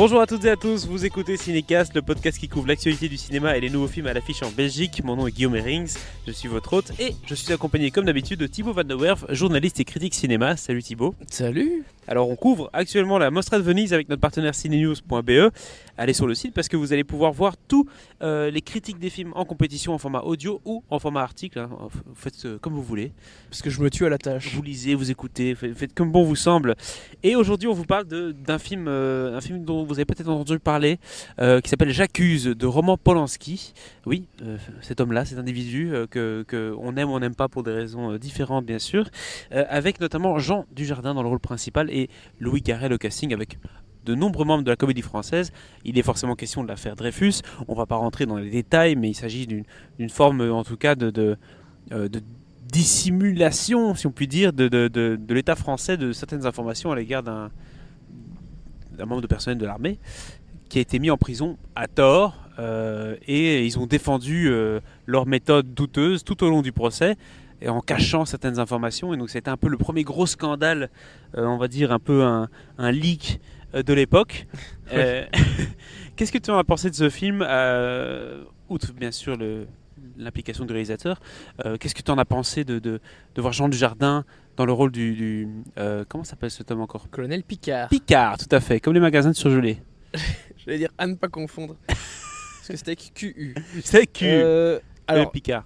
Bonjour à toutes et à tous, vous écoutez Cinécast, le podcast qui couvre l'actualité du cinéma et les nouveaux films à l'affiche en Belgique. Mon nom est Guillaume Herings, je suis votre hôte et je suis accompagné comme d'habitude de Thibaut Van der Werf, journaliste et critique cinéma. Salut Thibaut. Salut. Alors on couvre actuellement la Mostra de Venise avec notre partenaire cinenews.be. Allez sur le site parce que vous allez pouvoir voir tous les critiques des films en compétition en format audio ou en format article. Hein. Vous faites comme vous voulez. Parce que je me tue à la tâche. Vous lisez, vous écoutez, faites comme bon vous semble. Et aujourd'hui on vous parle d'un film, un film dont vous avez peut-être entendu parler, qui s'appelle J'accuse de Roman Polanski. Oui, cet homme-là, cet individu que on aime ou on n'aime pas pour des raisons différentes bien sûr, avec notamment Jean Dujardin dans le rôle principal et Louis Garrel au casting avec de nombreux membres de la Comédie Française. Il est forcément question de l'affaire Dreyfus. On ne va pas rentrer dans les détails, mais il s'agit d'une forme en tout cas de dissimulation, si on peut dire, de l'État français de certaines informations à l'égard d'un membre de personnel de l'armée qui a été mis en prison à tort, et ils ont défendu leur méthode douteuse tout au long du procès et en cachant certaines informations. Et donc c'était un peu le premier gros scandale, on va dire un peu un leak de l'époque. Qu'est-ce que tu en as pensé de ce film, outre bien sûr l'implication du réalisateur? Qu'est-ce que tu en as pensé de voir Jean Dujardin dans le rôle du comment s'appelle cet homme encore? Colonel Picard. Picard, tout à fait, comme les magasins de surgelés. J'allais dire à ne pas confondre. Parce que c'était avec QU. C'est Q. Alors, Picard.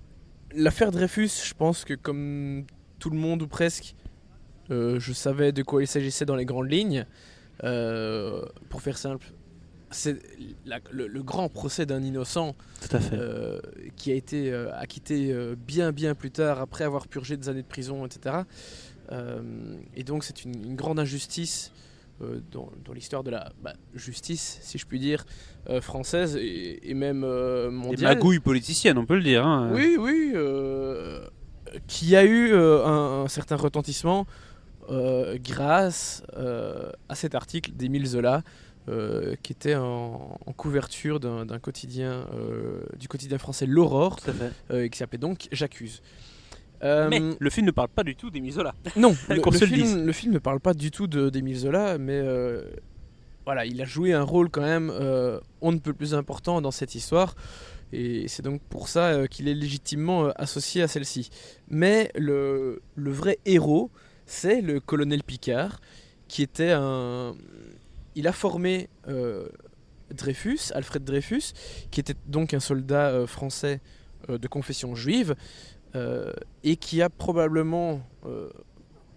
l'affaire Dreyfus, je pense que comme tout le monde ou presque, je savais de quoi il s'agissait dans les grandes lignes. Pour faire simple, c'est le grand procès d'un innocent, Tout à fait. qui a été acquitté bien plus tard, après avoir purgé des années de prison, etc. Et donc c'est une grande injustice dans l'histoire de la justice, si je puis dire, française et même mondiale. Des magouilles politiciennes, on peut le dire. Hein. Oui, qui a eu un certain retentissement grâce à cet article d'Émile Zola, qui était en couverture d'un quotidien, du quotidien français L'Aurore, qui s'appelait donc J'accuse. Mais le film ne parle pas du tout d'Émile Zola. Non, le film ne parle pas du tout d'Émile Zola, mais voilà, il a joué un rôle quand même on ne peut plus important dans cette histoire, et c'est donc pour ça qu'il est légitimement associé à celle-ci. Mais le vrai héros, c'est le colonel Picard, qui était il a formé Dreyfus, Alfred Dreyfus, qui était donc un soldat français de confession juive, et qui a probablement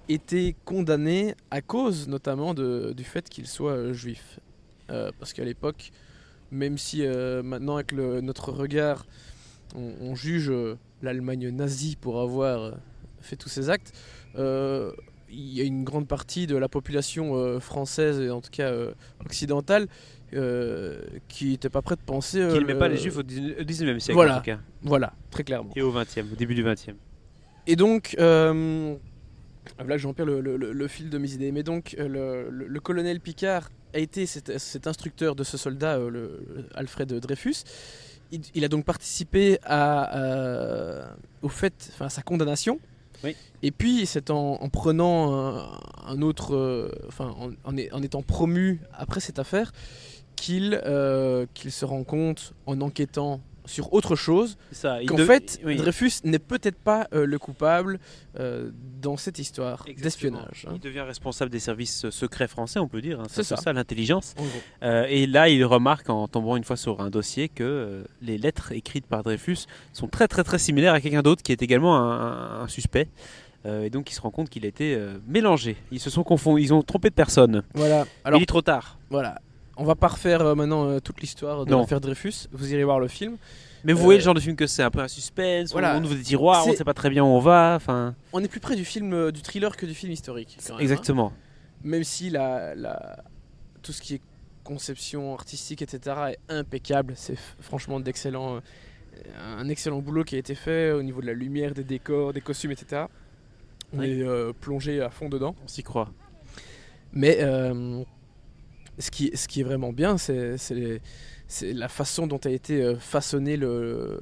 été condamné à cause notamment du fait qu'il soit juif. Parce qu'à l'époque, même si maintenant avec notre regard, on juge l'Allemagne nazie pour avoir fait tous ces actes, il y a une grande partie de la population française, et en tout cas occidentale, qui n'était pas prête de penser... qui n'aimait pas les juifs au 19e siècle, voilà, en tout cas. Voilà, très clairement. Et au 20e, au début du 20e. Et donc, là j'empire le fil de mes idées, mais donc le colonel Picard a été cet instructeur de ce soldat, Alfred Dreyfus. Il a donc participé au fait, à sa condamnation. Oui. Et puis c'est en prenant un autre, en étant promu après cette affaire, qu'il se rend compte, en enquêtant sur autre chose, qu'en fait Dreyfus n'est peut-être pas le coupable dans cette histoire d'espionnage. Il devient responsable des services secrets français, on peut dire. Hein. C'est ça, l'intelligence. Et et là, il remarque en tombant une fois sur un dossier que les lettres écrites par Dreyfus sont très similaires à quelqu'un d'autre qui est également un suspect. Et donc il se rend compte qu'il a été mélangé. Ils se sont confondus, ils ont trompé de personne. Voilà. Alors, il est trop tard. Voilà. On va pas refaire maintenant toute l'histoire de l'affaire Dreyfus. Vous irez voir le film. Mais vous voyez le genre de film que c'est, un peu un suspense, voilà. On ouvre des tiroirs, on ne sait pas très bien où on va. On est plus près du film, du thriller que du film historique. Quand même, exactement. Hein. Même si tout ce qui est conception artistique, etc. est impeccable. C'est franchement un excellent boulot qui a été fait au niveau de la lumière, des décors, des costumes, etc. On est plongé à fond dedans. On s'y croit. Mais ce qui est vraiment bien, c'est la façon dont a été façonné le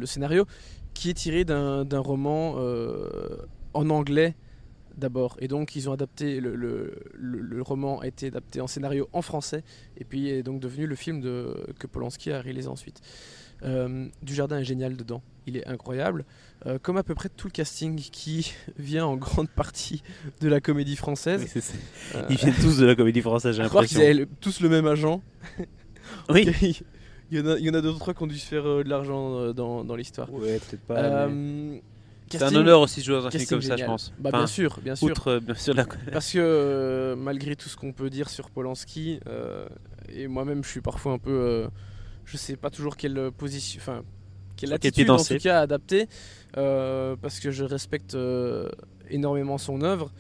scénario, qui est tiré d'un roman en anglais d'abord. Et donc ils ont adapté, le roman a été adapté en scénario en français, et puis est donc devenu le film que Polanski a réalisé ensuite. Dujardin est génial dedans, il est incroyable, comme à peu près tout le casting qui vient en grande partie de la comédie française. Oui, ils viennent tous de la comédie française, j'ai Je crois l'impression. qu'ils avaient tous le même agent. Oui. Il y en a deux ou trois qui ont dû se faire de l'argent dans l'histoire. Ouais, peut-être pas. C'est un Casting- honneur aussi de jouer dans un film casting comme ça, je génial. pense. Bah, Enfin, bien sûr, bien sûr. outre, bien sûr, la... Parce que malgré tout ce qu'on peut dire sur Polanski, et moi-même je suis parfois un peu, je sais pas toujours quelle position, enfin quelle Sur quel pied attitude en danser. tout cas adapter, parce que je respecte énormément son œuvre,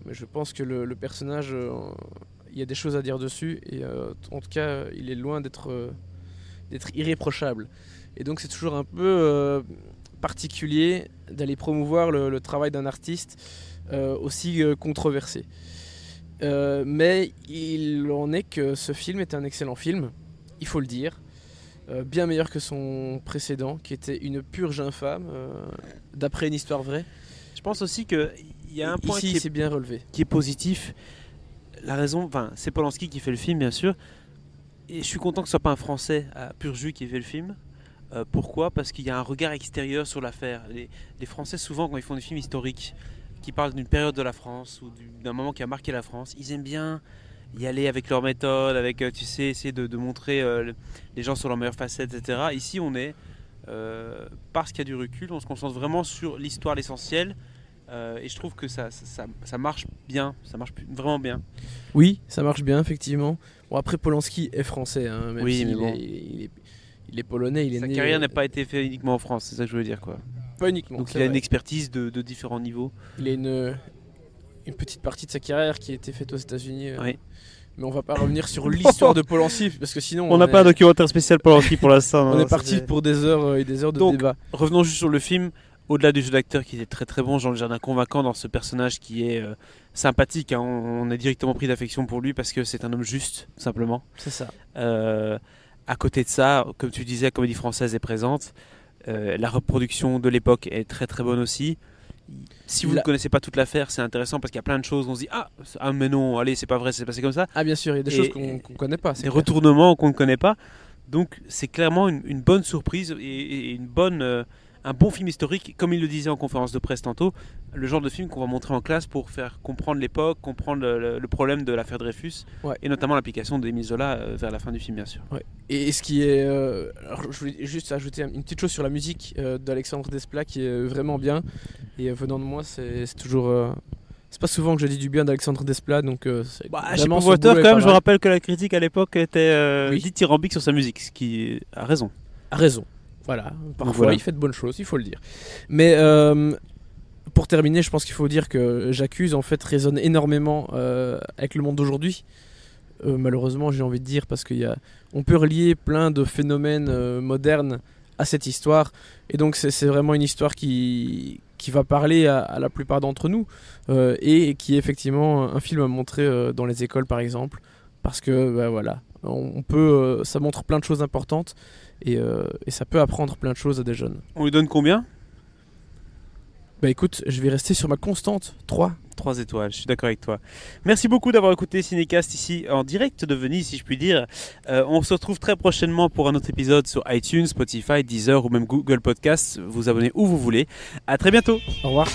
mais je pense que le personnage, il y a des choses à dire dessus, et en tout cas il est loin d'être irréprochable. Et donc c'est toujours un peu particulier d'aller promouvoir le travail d'un artiste aussi controversé. Mais il en est que ce film est un excellent film, il faut le dire. Bien meilleur que son précédent, qui était une purge infâme, d'après une histoire vraie. Je pense aussi qu'il y a un point Ici, c'est bien relevé. qui est positif. La raison, enfin, c'est Polanski qui fait le film, bien sûr. Et je suis content que ce soit pas un Français à pur jus qui fait le film. Pourquoi ? Parce qu'il y a un regard extérieur sur l'affaire. Les Français, souvent, quand ils font des films historiques, qui parlent d'une période de la France ou d'un moment qui a marqué la France, ils aiment bien y aller avec leur méthode, avec, tu sais, essayer de montrer les gens sur leur meilleure facette, etc. Ici, on est, parce qu'il y a du recul, on se concentre vraiment sur l'histoire, l'essentiel. Et je trouve que ça marche bien, ça marche vraiment bien. Oui, ça marche bien, effectivement. Bon, après, Polanski est français, hein, même Oui, s'il mais bon. il est polonais, il est Sa né... carrière n'a pas été faite uniquement en France, c'est ça que je veux dire, quoi. Pas uniquement. Donc c'est il a vrai. une expertise de différents niveaux. Il a une petite partie de sa carrière qui a été faite aux États-Unis. Oui. Mais on va pas revenir sur l'histoire de Polanski, parce que sinon On n'a pas un documentaire spécial Polanski pour l'instant. on est parti pour des heures et des heures de Donc, débat. Revenons juste sur le film. Au-delà du jeu d'acteur qui était très très bon, Jean Dujardin convaincant dans ce personnage qui est sympathique. Hein. On est directement pris d'affection pour lui parce que c'est un homme juste, tout simplement. C'est ça. À côté de ça, comme tu disais, la comédie française est présente. La reproduction de l'époque est très très bonne aussi. Si vous ne connaissez pas toute l'affaire, c'est intéressant parce qu'il y a plein de choses où on se dit ah mais non, allez, c'est pas vrai, c'est passé comme ça. Ah bien sûr, il y a des choses qu'on connaît pas. Des retournements qu'on ne connaît pas. Donc c'est clairement une bonne surprise et une bonne, un bon film historique, comme il le disait en conférence de presse tantôt, le genre de film qu'on va montrer en classe pour faire comprendre l'époque, comprendre le problème de l'affaire Dreyfus, Ouais. et notamment l'application d'Émile Zola vers la fin du film, bien sûr. Ouais. Et ce qui est... alors, je voulais juste ajouter une petite chose sur la musique d'Alexandre Desplat qui est vraiment bien. Et venant de moi, c'est toujours... c'est pas souvent que je dis du bien d'Alexandre Desplat, donc c'est Chez vraiment son Pourvoiteur, boulot est quand même, pas je mal. rappelle que la critique à l'époque était Oui. dithyrambique sur sa musique, ce qui a raison. A raison. Voilà. Parfois, voilà. il fait de bonnes choses, il faut le dire. Mais pour terminer, je pense qu'il faut dire que J'accuse en fait résonne énormément avec le monde d'aujourd'hui. Malheureusement, j'ai envie de dire, parce on peut relier plein de phénomènes modernes à cette histoire. Et donc, c'est vraiment une histoire qui va parler à la plupart d'entre nous. Et qui est effectivement un film à montrer dans les écoles, par exemple. Parce que, voilà, ça montre plein de choses importantes. Et ça peut apprendre plein de choses à des jeunes. On lui donne combien ? Bah écoute, je vais rester sur ma constante, 3. 3 étoiles, je suis d'accord avec toi. Merci beaucoup d'avoir écouté Cinécast ici en direct de Venise, si je puis dire. On se retrouve très prochainement pour un autre épisode sur iTunes, Spotify, Deezer ou même Google Podcasts. Vous abonnez où vous voulez. À très bientôt. Au revoir.